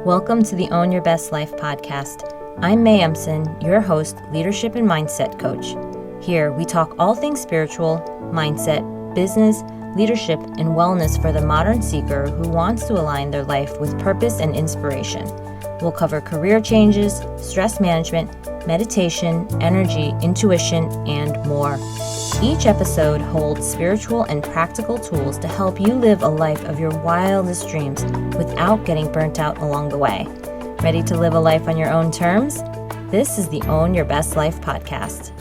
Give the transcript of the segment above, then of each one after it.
Welcome to the Own Your Best Life podcast. I'm May Emson, your host, leadership and mindset coach. Here, we talk all things spiritual, mindset, business, leadership, and wellness for the modern seeker who wants to align their life with purpose and inspiration. We'll cover career changes, stress management, meditation, energy, intuition, and more. Each episode holds spiritual and practical tools to help you live a life of your wildest dreams without getting burnt out along the way. Ready to live a life on your own terms? This is the Own Your Best Life podcast.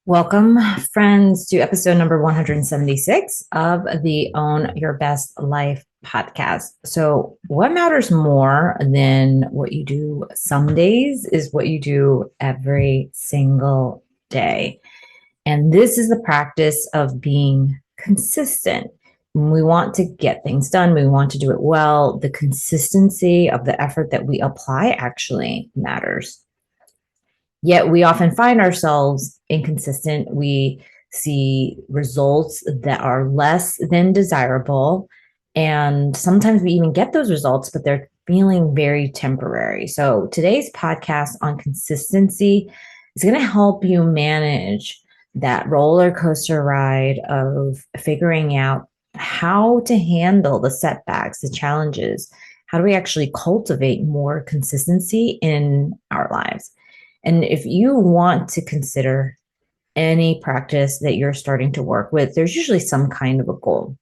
Welcome, friends, to episode number 176 of the Own Your Best Life podcast. So what matters more than what you do some days is what you do every single day. And this is the practice of being consistent. When we want to get things done, we want to do it well. The consistency of the effort that we apply actually matters. Yet we often find ourselves inconsistent. We see results that are less than desirable. And sometimes we even get those results, but they're feeling very temporary. So today's podcast on consistency is going to help you manage that roller coaster ride of figuring out how to handle the setbacks, the challenges. How do we actually cultivate more consistency in our lives? And if you want to consider any practice that you're starting to work with, there's usually some kind of a goal.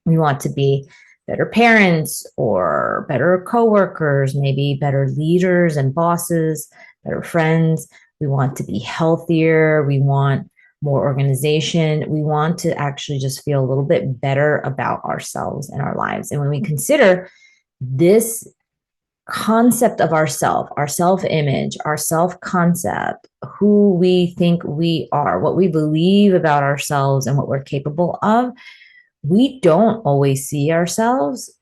We want to be better parents or better coworkers, maybe better leaders and bosses, better friends. We want to be healthier. We want more organization. We want to actually just feel a little bit better about ourselves and our lives. And when we consider this concept of our self-image, our self-concept, who we think we are, what we believe about ourselves and what we're capable of, we don't always see ourselves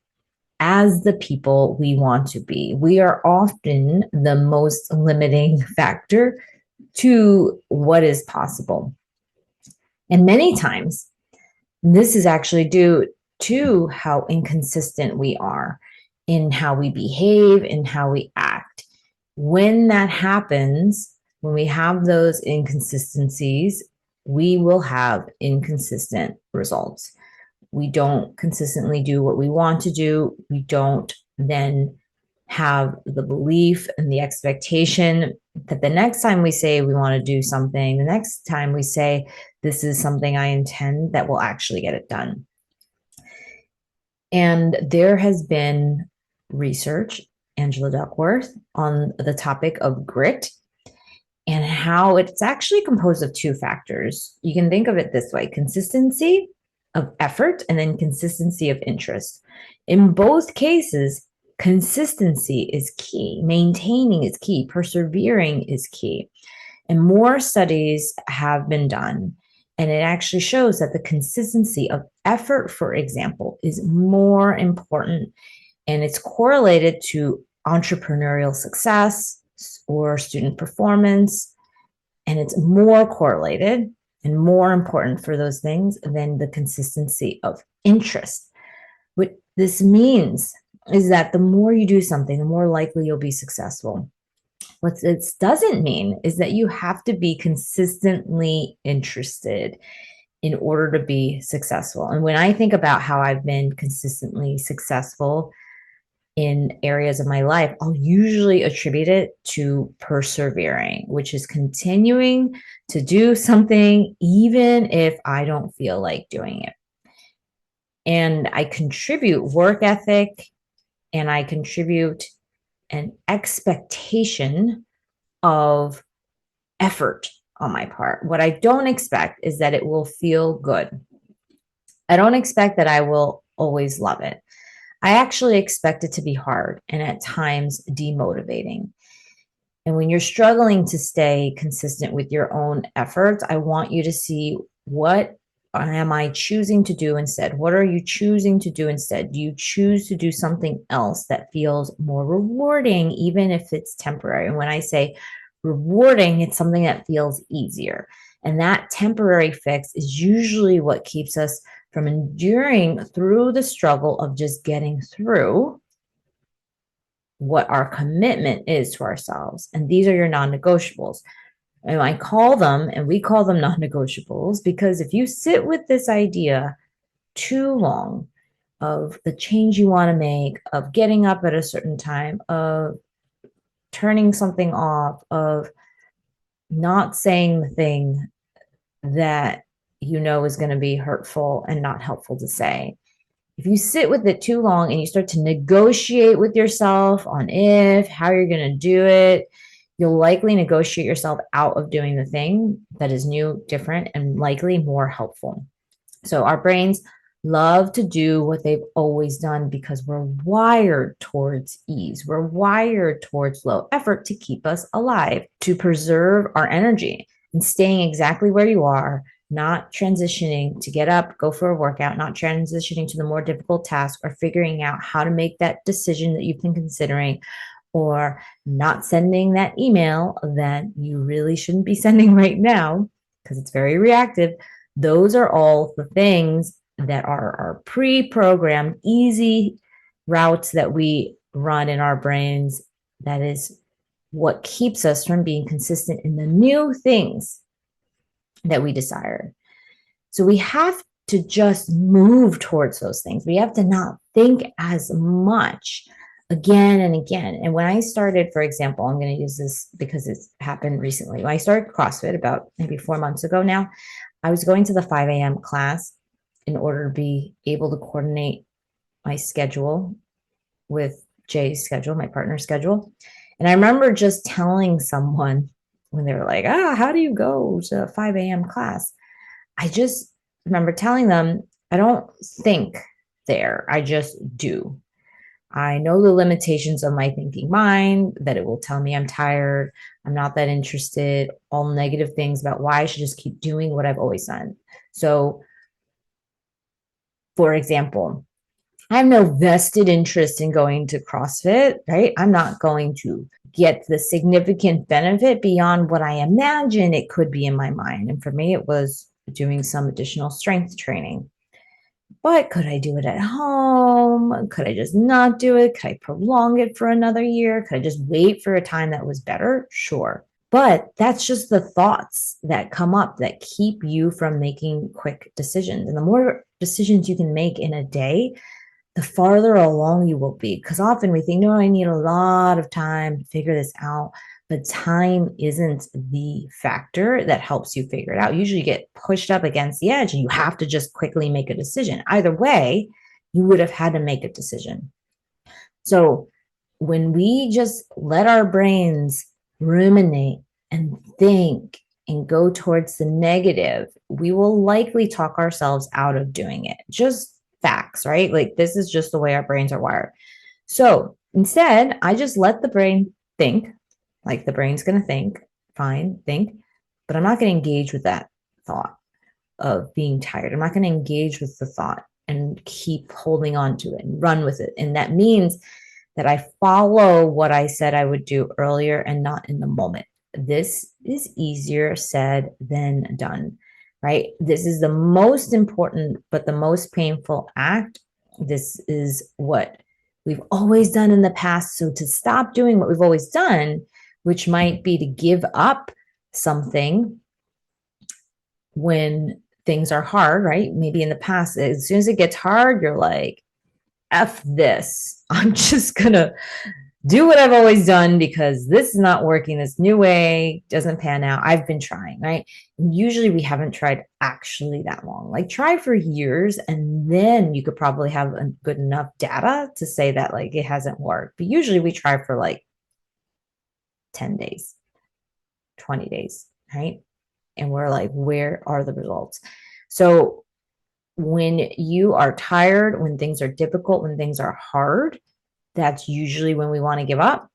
as the people we want to be. We are often the most limiting factor to what is possible. And many times, this is actually due to how inconsistent we are in how we behave and how we act. When that happens, when we have those inconsistencies, we will have inconsistent results. We don't consistently do what we want to do. We don't then have the belief and the expectation that the next time we say we want to do something, the next time we say this is something I intend, that we'll actually get it done. And there has been research, Angela Duckworth, on the topic of grit and how it's actually composed of two factors. You can think of it this way: consistency of effort and then consistency of interest. In both cases, consistency is key, maintaining is key, persevering is key. And more studies have been done, and it actually shows that the consistency of effort, for example, is more important, and it's correlated to entrepreneurial success or student performance, and it's more correlated and more important for those things than the consistency of interest. What this means is that the more you do something, the more likely you'll be successful. What this doesn't mean is that you have to be consistently interested in order to be successful. And when I think about how I've been consistently successful in areas of my life, I'll usually attribute it to persevering, which is continuing to do something even if I don't feel like doing it. And I contribute work ethic, and I contribute an expectation of effort on my part. What I don't expect is that it will feel good. I don't expect that I will always love it. I actually expect it to be hard and at times demotivating. And when you're struggling to stay consistent with your own efforts, I want you to see, what am I choosing to do instead? What are you choosing to do instead? Do you choose to do something else that feels more rewarding, even if it's temporary? And when I say rewarding, it's something that feels easier. And that temporary fix is usually what keeps us from enduring through the struggle of just getting through what our commitment is to ourselves. And these are your non-negotiables. And I call them, and we call them non-negotiables, because if you sit with this idea too long of the change you want to make, of getting up at a certain time, of turning something off, of not saying the thing that you know is going to be hurtful and not helpful to say. If you sit with it too long and you start to negotiate with yourself on how you're going to do it, you'll likely negotiate yourself out of doing the thing that is new, different, and likely more helpful. So our brains love to do what they've always done because we're wired towards ease. We're wired towards low effort to keep us alive, to preserve our energy and staying exactly where you are, not transitioning to get up, go for a workout, not transitioning to the more difficult task or figuring out how to make that decision that you've been considering, or not sending that email that you really shouldn't be sending right now because it's very reactive. Those are all the things that are our pre-programmed, easy routes that we run in our brains. That is what keeps us from being consistent in the new things that we desire. So we have to just move towards those things. We have to not think as much again and again. And when I started, for example, I'm going to use this because it's happened recently. When I started CrossFit about maybe 4 months ago now, I was going to the 5 a.m. class in order to be able to coordinate my schedule with Jay's schedule, my partner's schedule. And I remember just telling someone when they were like, how do you go to a 5 a.m. class? I just remember telling them, I don't think there, I just do. I know the limitations of my thinking mind, that it will tell me I'm tired, I'm not that interested, all negative things about why I should just keep doing what I've always done. So, for example, I have no vested interest in going to CrossFit, right? I'm not going to get the significant benefit beyond what I imagine it could be in my mind. And for me, it was doing some additional strength training. But could I do it at home? Could I just not do it? Could I prolong it for another year? Could I just wait for a time that was better? Sure. But that's just the thoughts that come up that keep you from making quick decisions. And the more decisions you can make in a day, the farther along you will be. Because often we think, no, I need a lot of time to figure this out. But time isn't the factor that helps you figure it out. Usually you get pushed up against the edge and you have to just quickly make a decision. Either way, you would have had to make a decision. So when we just let our brains ruminate and think and go towards the negative, we will likely talk ourselves out of doing it. Just facts, right? Like this is just the way our brains are wired. So instead, I just let the brain think, like the brain's going to think, fine, think, but I'm not going to engage with that thought of being tired. I'm not going to engage with the thought and keep holding on to it and run with it. And that means that I follow what I said I would do earlier and not in the moment. This is easier said than done, right? This is the most important, but the most painful act. This is what we've always done in the past. So to stop doing what we've always done, which might be to give up something when things are hard, right? Maybe in the past, as soon as it gets hard, you're like, F this. I'm just going to do what I've always done because this is not working. This new way doesn't pan out. I've been trying, right? And usually we haven't tried actually that long. Like try for years and then you could probably have a good enough data to say that like it hasn't worked. But usually we try for like 10 days, 20 days, right? And we're like, where are the results? So when you are tired, when things are difficult, when things are hard, that's usually when we want to give up.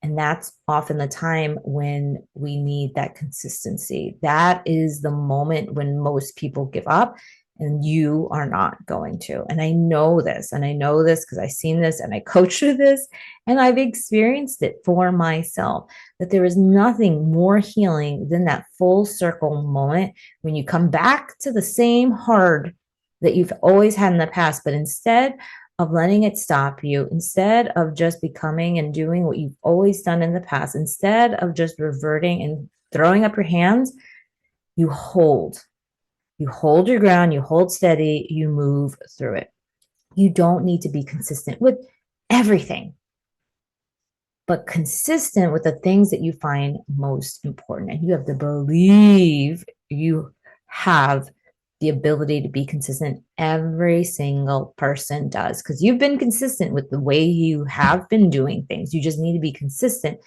And that's often the time when we need that consistency. That is the moment when most people give up, and you are not going to. And I know this, because I've seen this and I coach with this, and I've experienced it for myself, that there is nothing more healing than that full circle moment when you come back to the same hard that you've always had in the past, but instead of letting it stop you, instead of just becoming and doing what you've always done in the past, instead of just reverting and throwing up your hands, you hold. You hold your ground, you hold steady, you move through it. You don't need to be consistent with everything, but consistent with the things that you find most important. And you have to believe you have the ability to be consistent. Every single person does, because you've been consistent with the way you have been doing things. You just need to be consistent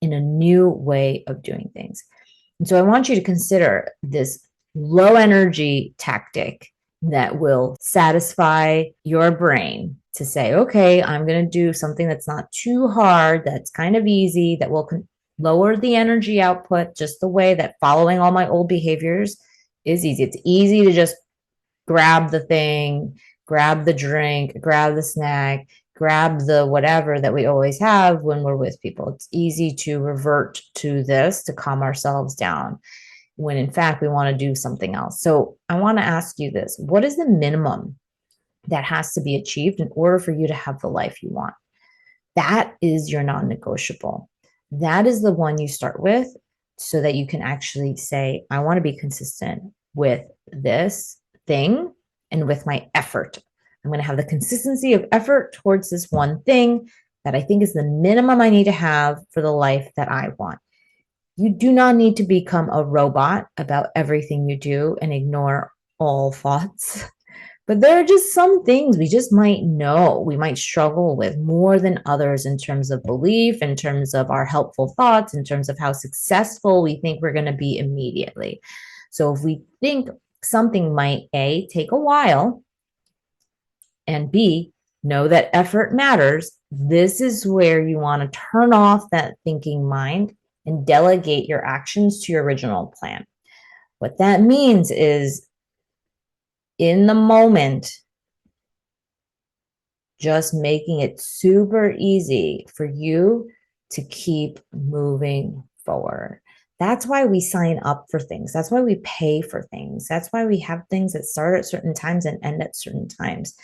in a new way of doing things. And so I want you to consider this low energy tactic that will satisfy your brain to say, okay, I'm going to do something that's not too hard, that's kind of easy, that will lower the energy output just the way that following all my old behaviors is easy. It's easy to just grab the thing, grab the drink, grab the snack, grab the whatever that we always have when we're with people. It's easy to revert to this to calm ourselves down when in fact we want to do something else. So I want to ask you this. What is the minimum that has to be achieved in order for you to have the life you want? That is your non-negotiable. That is the one you start with so that you can actually say, I want to be consistent with this thing and with my effort. I'm going to have the consistency of effort towards this one thing that I think is the minimum I need to have for the life that I want. You do not need to become a robot about everything you do and ignore all thoughts. But there are just some things we just might know, we might struggle with more than others in terms of belief, in terms of our helpful thoughts, in terms of how successful we think we're going to be immediately. So if we think something might A, take a while, and B, know that effort matters, this is where you want to turn off that thinking mind and delegate your actions to your original plan. What that means is in the moment, just making it super easy for you to keep moving forward. That's why we sign up for things. That's why we pay for things. That's why we have things that start at certain times and end at certain times.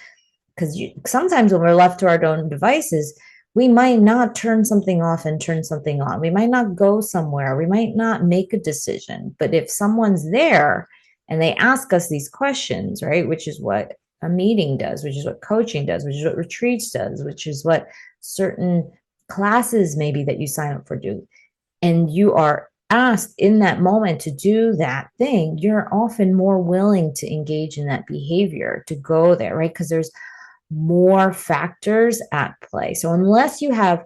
Because sometimes when we're left to our own devices, we might not turn something off and turn something on. We might not go somewhere. We might not make a decision. But if someone's there and they ask us these questions, right, which is what a meeting does, which is what coaching does, which is what retreats does, which is what certain classes maybe that you sign up for do, and you are asked in that moment to do that thing, you're often more willing to engage in that behavior, to go there, right? Because there's more factors at play. So unless you have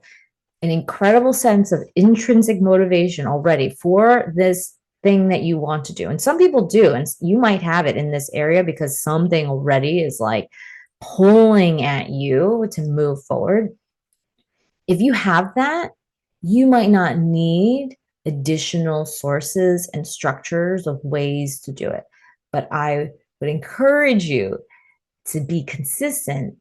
an incredible sense of intrinsic motivation already for this thing that you want to do, and some people do, and you might have it in this area because something already is like pulling at you to move forward. If you have that, you might not need additional sources and structures of ways to do it. But I would encourage you to be consistent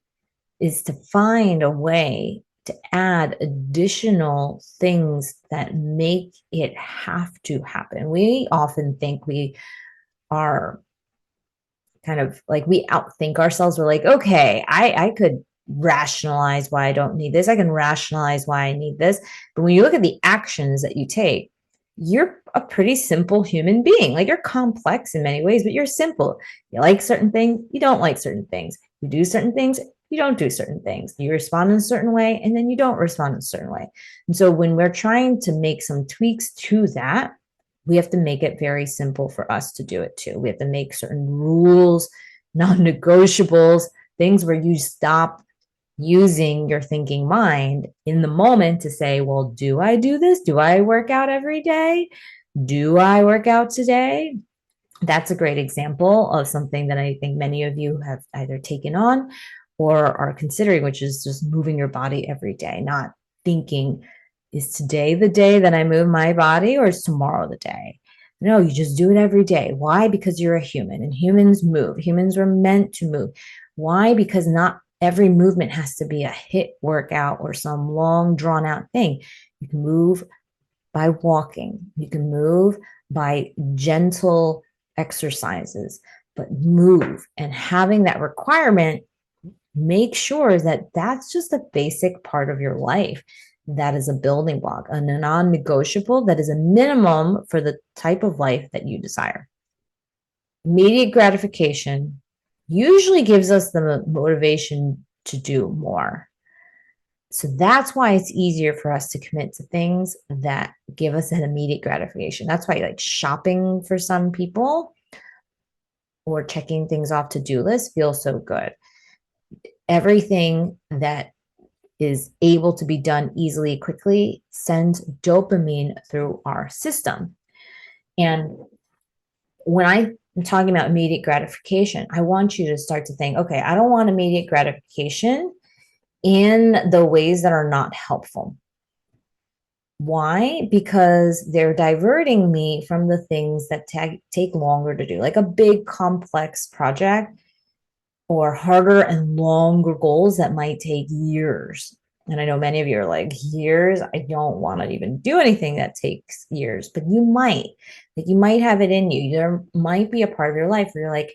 is to find a way to add additional things that make it have to happen. We often think we are kind of like we outthink ourselves. We're like, okay, I could rationalize why I don't need this. I can rationalize why I need this. But when you look at the actions that you take, you're a pretty simple human being. Like you're complex in many ways, but you're simple. You like certain things, you don't like certain things. You do certain things, you don't do certain things. You respond in a certain way, and then you don't respond in a certain way. And so when we're trying to make some tweaks to that, we have to make it very simple for us to do it too. We have to make certain rules, non-negotiables, things where you stop using your thinking mind in the moment to say, well, do I do this? Do I work out every day? Do I work out today? That's a great example of something that I think many of you have either taken on or are considering, which is just moving your body every day, not thinking, is today the day that I move my body or is tomorrow the day? No, you just do it every day. Why? Because you're a human and humans move. Humans were meant to move. Why? Because not every movement has to be a HIIT workout or some long drawn out thing. You can move by walking. You can move by gentle exercises. but move. And having that requirement, make sure that that's just a basic part of your life. That is a building block, a non-negotiable, that is a minimum for the type of life that you desire. Immediate gratification usually gives us the motivation to do more. So that's why it's easier for us to commit to things that give us an immediate gratification. That's why, like, shopping for some people or checking things off to-do lists feels so good. Everything that is able to be done easily, quickly, sends dopamine through our system. And when I'm talking about immediate gratification, I want you to start to think, okay, I don't want immediate gratification in the ways that are not helpful. Why? Because they're diverting me from the things that take longer to do, like a big complex project or harder and longer goals that might take years. And I know many of you are like, years? I don't want to even do anything that takes years, but you might. Like, you might have it in you. There might be a part of your life where you're like,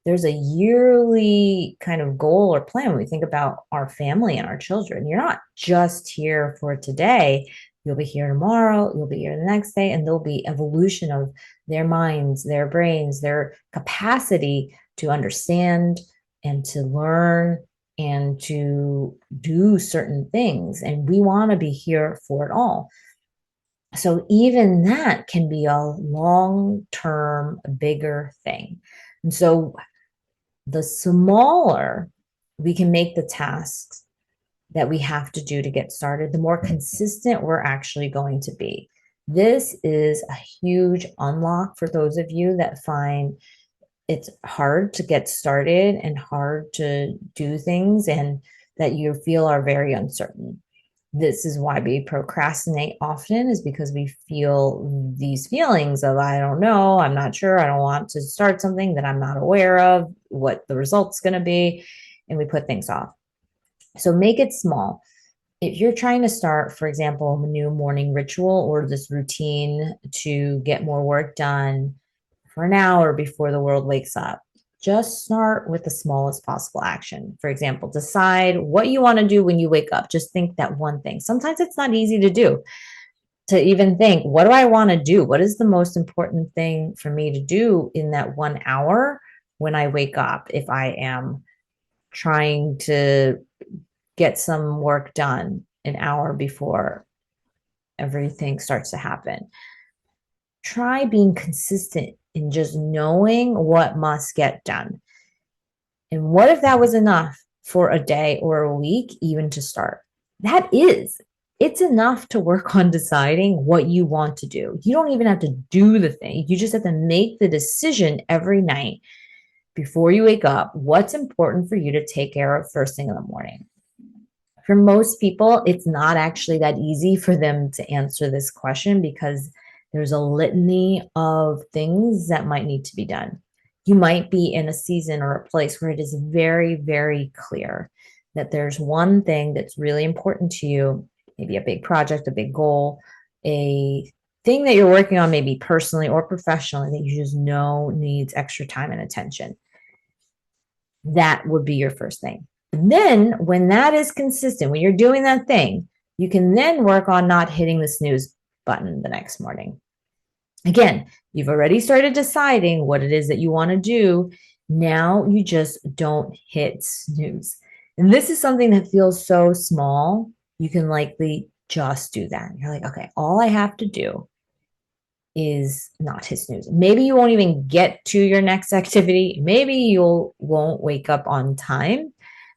there's a yearly kind of goal or plan when we think about our family and our children. You're not just here for today. You'll be here tomorrow, you'll be here the next day, and there'll be evolution of their minds, their brains, their capacity to understand and to learn and to do certain things. And we want to be here for it all. So even that can be a long-term, bigger thing. And so the smaller we can make the tasks that we have to do to get started, the more consistent we're actually going to be. This is a huge unlock for those of you that find it's hard to get started and hard to do things and that you feel are very uncertain. This is why we procrastinate often, is because we feel these feelings of, I don't know, I'm not sure, I don't want to start something that I'm not aware of, what the result's going to be, and we put things off. So make it small. If you're trying to start, for example, a new morning ritual or this routine to get more work done for an hour before the world wakes up, just start with the smallest possible action. For example, decide what you want to do when you wake up. Just think that one thing. Sometimes it's not easy to do, to even think, what do I want to do? What is the most important thing for me to do in that 1 hour when I wake up? If I am trying to get some work done an hour before everything starts to happen. Try being consistent in just knowing what must get done. And what if that was enough for a day or a week, even to start? It's enough to work on deciding what you want to do. You don't even have to do the thing. You just have to make the decision every night before you wake up, what's important for you to take care of first thing in the morning. For most people, it's not actually that easy for them to answer this question because there's a litany of things that might need to be done. You might be in a season or a place where it is very, very clear that there's one thing that's really important to you, maybe a big project, a big goal, a thing that you're working on, maybe personally or professionally, that you just know needs extra time and attention. That would be your first thing. Then when that is consistent, when you're doing that thing, you can then work on not hitting the snooze button the next morning. Again, you've already started deciding what it is that you want to do. Now you just don't hit snooze. And this is something that feels so small. You can likely just do that. You're like, okay, all I have to do is not hit snooze. Maybe you won't even get to your next activity. Maybe you won't wake up on time,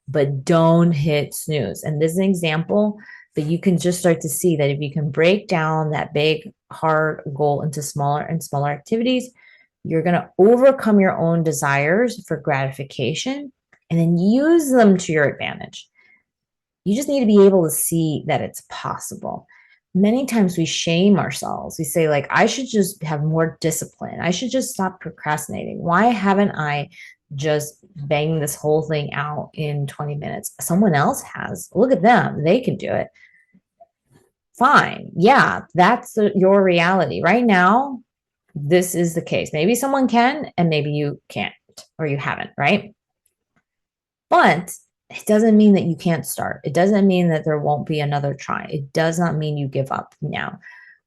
but don't hit snooze. And this is an example that you can just start to see that if you can break down that big, hard goal into smaller and smaller activities, you're going to overcome your own desires for gratification and then use them to your advantage. You just need to be able to see that it's possible. Many times we shame ourselves. We say, like, I should just have more discipline. I should just stop procrastinating. Why haven't I just banged this whole thing out in 20 minutes? Someone else has. Look at them. They can do it. Fine. Yeah, that's your reality. Right now, this is the case. Maybe someone can, and maybe you can't, or you haven't, right? But it doesn't mean that you can't start. It doesn't mean that there won't be another try. It does not mean you give up now.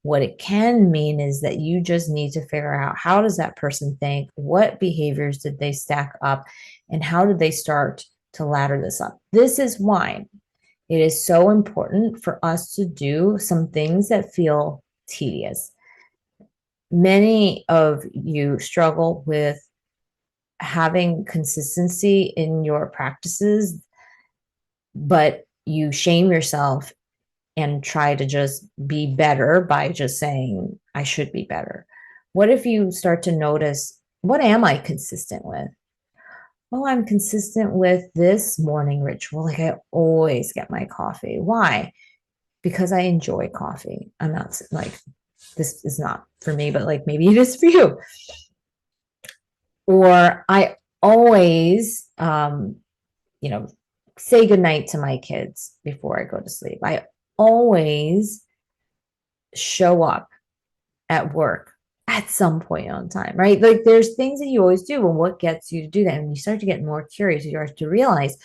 What it can mean is that you just need to figure out, how does that person think? What behaviors did they stack up? And how did they start to ladder this up? This is why it is so important for us to do some things that feel tedious. Many of you struggle with having consistency in your practices, but you shame yourself and try to just be better by just saying, I should be better. What if you start to notice, what am I consistent with? Oh, I'm consistent with this morning ritual. Like, I always get my coffee. Why? Because I enjoy coffee. I'm not like, this is not for me, but like maybe it is for you. Or I always, you know, say goodnight to my kids before I go to sleep. I always show up at work at some point on time, right? Like, there's things that you always do, and what gets you to do that? And you start to get more curious, you start to realize,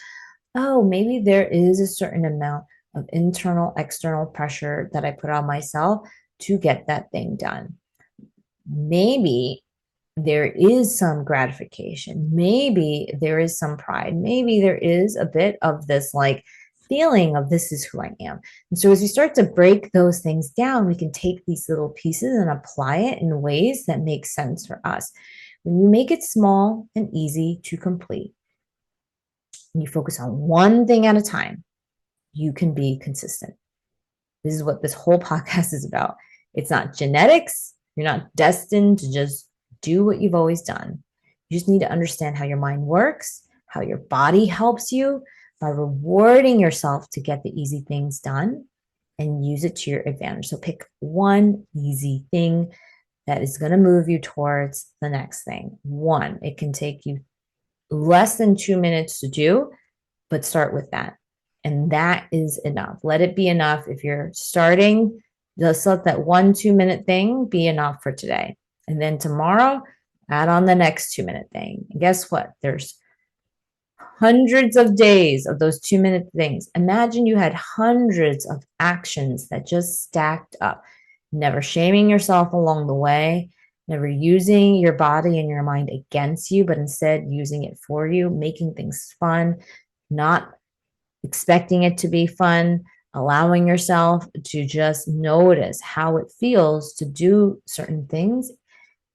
oh, maybe there is a certain amount of internal, external pressure that I put on myself to get that thing done. Maybe there is some gratification. Maybe there is some pride. Maybe there is a bit of this like feeling of, this is who I am. And so as we start to break those things down, we can take these little pieces and apply it in ways that make sense for us. When you make it small and easy to complete, and you focus on one thing at a time, you can be consistent. This is what this whole podcast is about. It's not genetics. You're not destined to just do what you've always done. You just need to understand how your mind works, how your body helps you by rewarding yourself to get the easy things done, and use it to your advantage. So pick one easy thing that is going to move you towards the next thing. One, it can take you less than 2 minutes to do, but start with that. And that is enough. Let it be enough. If you're starting, just let that 1 2 minute thing be enough for today. And then tomorrow, add on the next 2 minute thing. And guess what? There's hundreds of days of those 2 minute things. Imagine you had hundreds of actions that just stacked up, never shaming yourself along the way, never using your body and your mind against you, but instead using it for you, making things fun, not expecting it to be fun, allowing yourself to just notice how it feels to do certain things,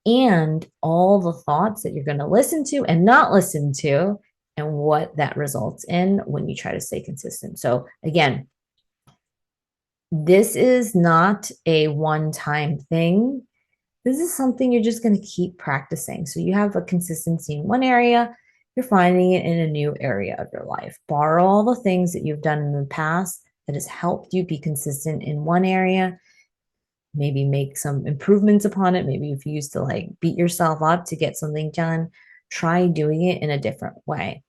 and all the thoughts that you're going to listen to and not listen to, and what that results in when you try to stay consistent. So again, this is not a one-time thing. This is something you're just going to keep practicing. So you have a consistency in one area, you're finding it in a new area of your life. Borrow all the things that you've done in the past that has helped you be consistent in one area. Maybe make some improvements upon it. Maybe if you used to like beat yourself up to get something done, try doing it in a different way.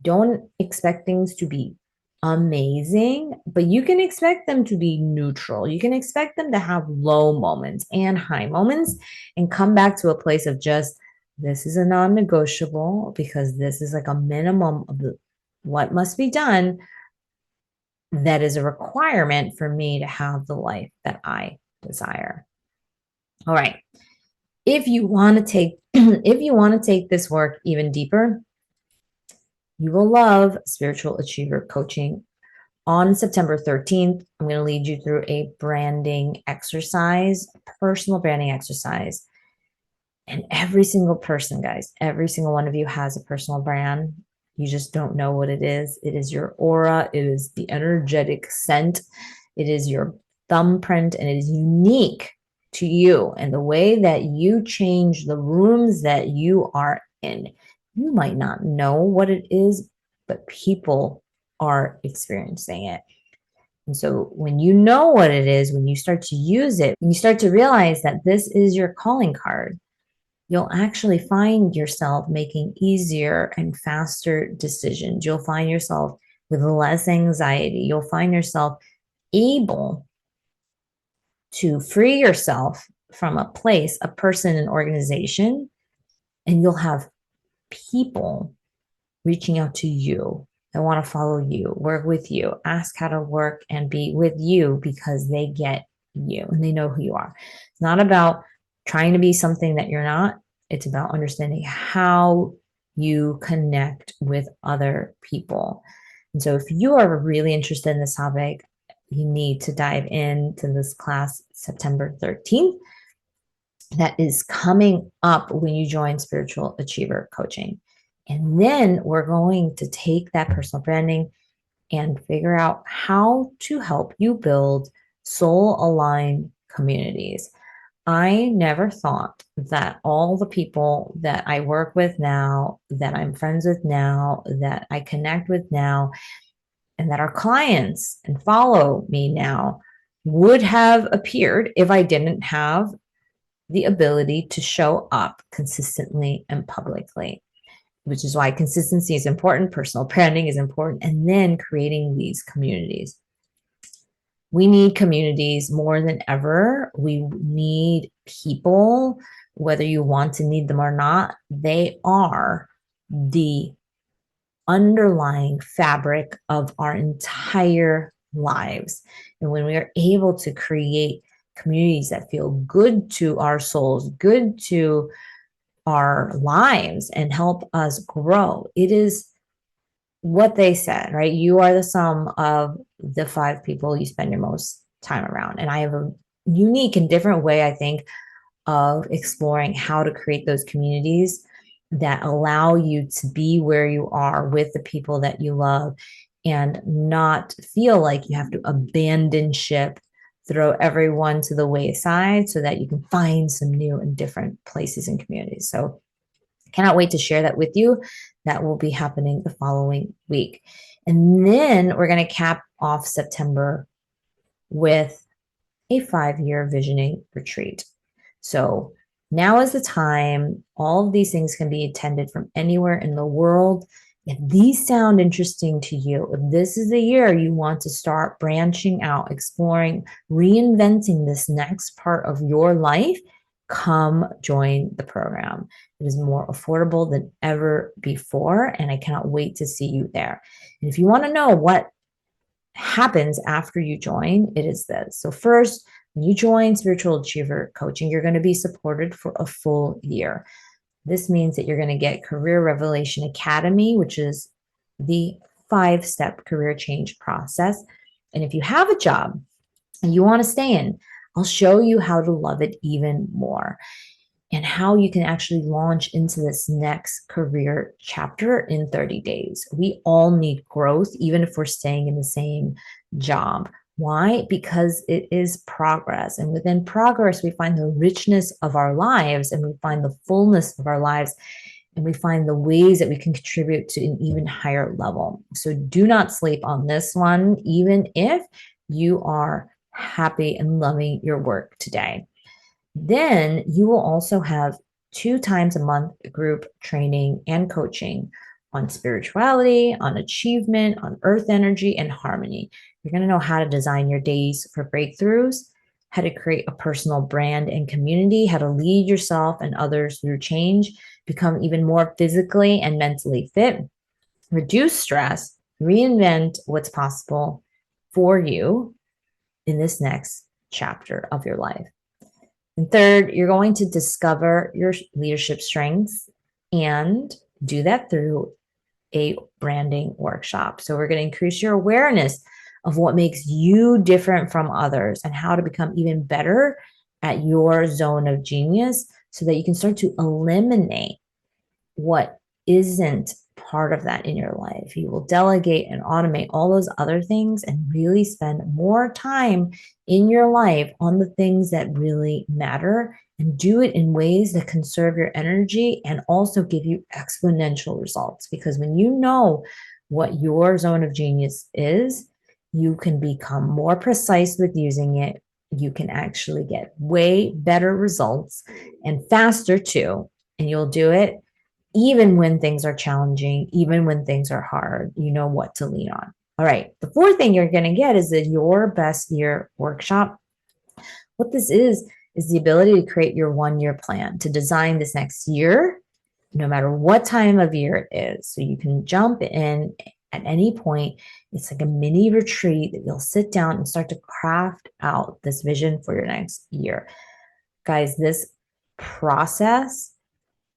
Don't expect things to be amazing, but you can expect them to be neutral. You can expect them to have low moments and high moments, and come back to a place of just, this is a non-negotiable, because this is like a minimum of what must be done, that is a requirement for me to have the life that I desire. All right. If you want to take if you want to take this work even deeper, you will love Spiritual Achiever Coaching. On September 13th, I'm going to lead you through a branding exercise, personal branding exercise. And every single person, guys, every single one of you has a personal brand. You just don't know what it is. It is your aura. It is the energetic scent. It is your thumbprint, and it is unique to you. And the way that you change the rooms that you are in, you might not know what it is, but people are experiencing it. And so when you know what it is, when you start to use it, when you start to realize that this is your calling card, you'll actually find yourself making easier and faster decisions. You'll find yourself with less anxiety. You'll find yourself able to free yourself from a place, a person, an organization, and you'll have people reaching out to you. They want to follow you, work with you, ask how to work and be with you because they get you and they know who you are. It's not about trying to be something that you're not. It's about understanding how you connect with other people. And so if you are really interested in this topic, you need to dive into this class September 13th that is coming up when you join Spiritual Achiever Coaching. And then we're going to take that personal branding and figure out how to help you build soul aligned communities. I never thought that all the people that I work with now, that I'm friends with now, that I connect with now, and that are clients and follow me now would have appeared if I didn't have the ability to show up consistently and publicly, which is why consistency is important, personal branding is important, and then creating these communities. We need communities more than ever. We need people, whether you want to need them or not, they are the underlying fabric of our entire lives. And when we are able to create communities that feel good to our souls, good to our lives, and help us grow, it is what they said, right? You are the sum of the 5 people you spend your most time around. And I have a unique and different way, I think, of exploring how to create those communities that allow you to be where you are with the people that you love and not feel like you have to abandon ship, throw everyone to the wayside so that you can find some new and different places and communities. So I cannot wait to share that with you. That will be happening the following week. And then we're going to cap off September with a 5-year visioning retreat. So now is the time. All of these things can be attended from anywhere in the world. If these sound interesting to you, if this is the year you want to start branching out, exploring, reinventing this next part of your life, come join the program. It is more affordable than ever before, and I cannot wait to see you there. And if you want to know what happens after you join, it is this. So first, when you join Spiritual Achiever Coaching, you're going to be supported for a full year. This means that you're going to get Career Revelation Academy, which is the 5-step career change process. And if you have a job and you want to stay in, I'll show you how to love it even more and how you can actually launch into this next career chapter in 30 days. We all need growth, even if we're staying in the same job. Why? Because it is progress. And within progress, we find the richness of our lives and we find the fullness of our lives and we find the ways that we can contribute to an even higher level. So do not sleep on this one, even if you are happy and loving your work today. Then you will also have 2 times a month group training and coaching on spirituality, on achievement, on earth energy, and harmony. You're going to know how to design your days for breakthroughs, how to create a personal brand and community, how to lead yourself and others through change, become even more physically and mentally fit, reduce stress, reinvent what's possible for you in this next chapter of your life. And third, you're going to discover your leadership strengths and do that through a branding workshop. So we're going to increase your awareness of what makes you different from others and how to become even better at your zone of genius so that you can start to eliminate what isn't part of that in your life. You will delegate and automate all those other things and really spend more time in your life on the things that really matter and do it in ways that conserve your energy and also give you exponential results. Because when you know what your zone of genius is, you can become more precise with using it. You can actually get way better results and faster too. And you'll do it even when things are challenging, even when things are hard, you know what to lean on. All right. The 4th thing you're going to get is the Your Best Year workshop. What this is is the ability to create your 1-year plan, to design this next year, no matter what time of year it is. So you can jump in at any point. It's like a mini retreat that you'll sit down and start to craft out this vision for your next year. Guys, this process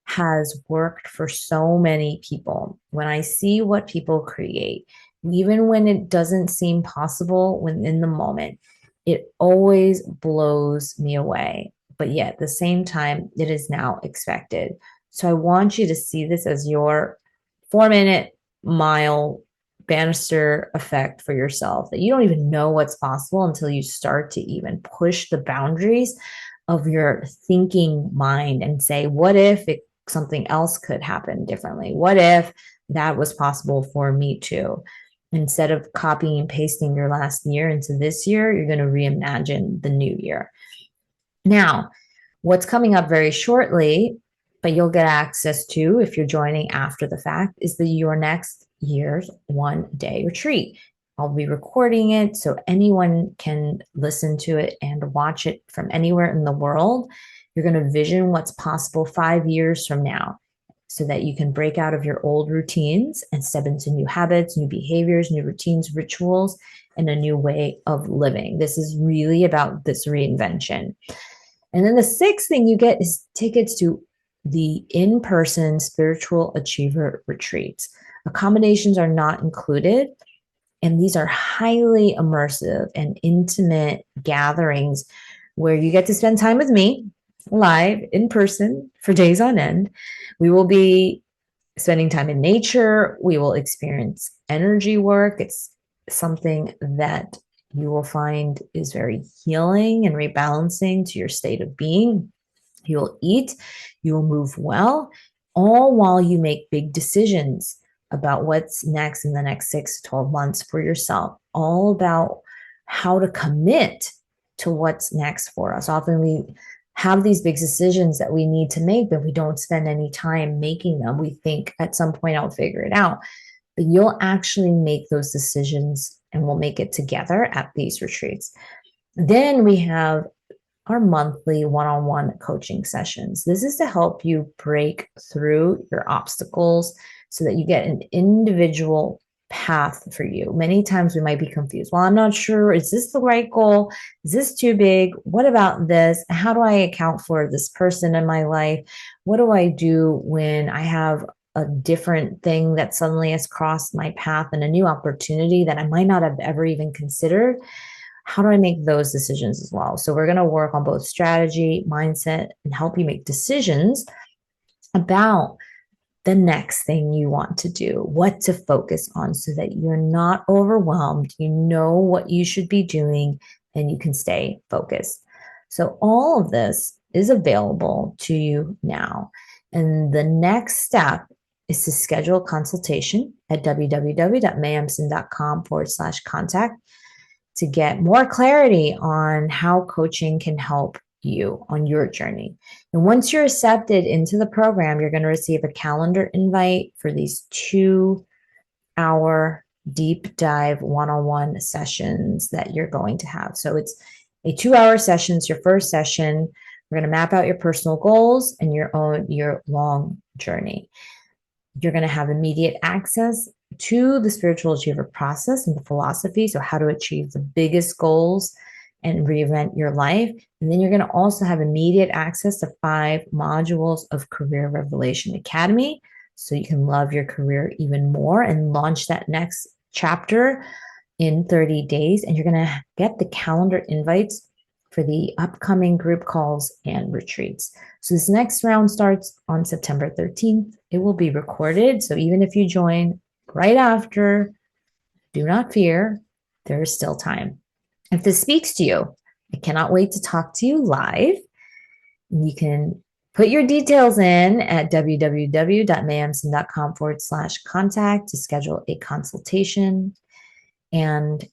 has worked for so many people. When I see what people create, even when it doesn't seem possible when in the moment, it always blows me away. But yet at the same time, it is now expected. So I want you to see this as your 4-minute mile banister effect for yourself, that you don't even know what's possible until you start to even push the boundaries of your thinking mind and say, what if something else could happen differently? What if that was possible for me too? Instead of copying and pasting your last year into this year, you're going to reimagine the new year. Now, what's coming up very shortly, but you'll get access to if you're joining after the fact, is your next year's 1-day retreat. I'll be recording it so anyone can listen to it and watch it from anywhere in the world. You're going to vision what's possible 5 years from now so that you can break out of your old routines and step into new habits, new behaviors, new routines, rituals, and a new way of living. This is really about this reinvention. And then the 6th thing you get is tickets to the in-person Spiritual Achiever retreats. Accommodations are not included, and these are highly immersive and intimate gatherings where you get to spend time with me live in person for days on end. We will be spending time in nature. We will experience energy work. It's something that you will find is very healing and rebalancing to your state of being. You will eat, you will move well, all while you make big decisions about what's next in the next 6 to 12 months for yourself, all about how to commit to what's next for us. Often we have these big decisions that we need to make, but we don't spend any time making them. We think at some point I'll figure it out, but you'll actually make those decisions and we'll make it together at these retreats. Then we have our monthly one-on-one coaching sessions. This is to help you break through your obstacles so that you get an individual path for you. Many times we might be confused. Well, I'm not sure. Is this the right goal? Is this too big? What about this? How do I account for this person in my life? What do I do when I have a different thing that suddenly has crossed my path and a new opportunity that I might not have ever even considered? How do I make those decisions as well? So we're going to work on both strategy, mindset, and help you make decisions about the next thing you want to do, what to focus on so that you're not overwhelmed. You know what you should be doing and you can stay focused. So all of this is available to you now. And the next step is to schedule a consultation at www.mayemson.com/contact to get more clarity on how coaching can help you on your journey. And once you're accepted into the program, you're going to receive a calendar invite for these 2-hour deep dive one-on-one sessions that you're going to have. So it's a 2-hour session. It's your first session. We're going to map out your personal goals and your long journey. You're going to have immediate access to the Spiritual Achiever process and the philosophy. So how to achieve the biggest goals and reinvent your life. And then you're going to also have immediate access to 5 modules of Career Revelation Academy. So you can love your career even more and launch that next chapter in 30 days. And you're going to get the calendar invites for the upcoming group calls and retreats. So this next round starts on September 13th. It will be recorded. So even if you join right after, do not fear, there is still time. If this speaks to you, I cannot wait to talk to you live. You can put your details in at www.mayemson.com/contact to schedule a consultation. And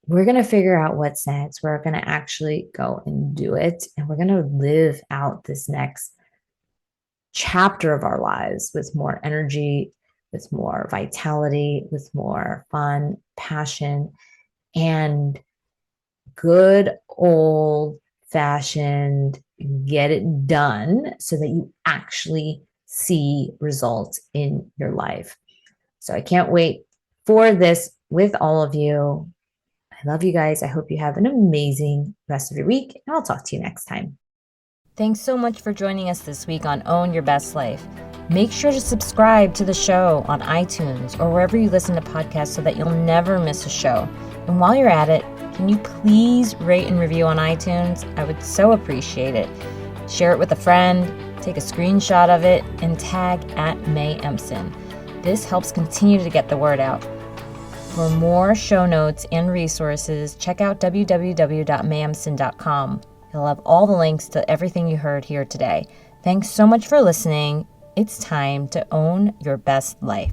we're going to figure out what's next. We're going to actually go and do it. And we're going to live out this next chapter of our lives with more energy, with more vitality, with more fun, passion, and good old fashioned get it done so that you actually see results in your life. So I can't wait for this with all of you. I love you guys. I hope you have an amazing rest of your week, and I'll talk to you next time. Thanks so much for joining us this week on Own Your Best Life. Make sure to subscribe to the show on iTunes or wherever you listen to podcasts so that you'll never miss a show. And while you're at it, can you please rate and review on iTunes? I would so appreciate it. Share it with a friend, take a screenshot of it, and tag @MayEmson. This helps continue to get the word out. For more show notes and resources, check out www.mayemson.com. You'll have all the links to everything you heard here today. Thanks so much for listening. It's time to own your best life.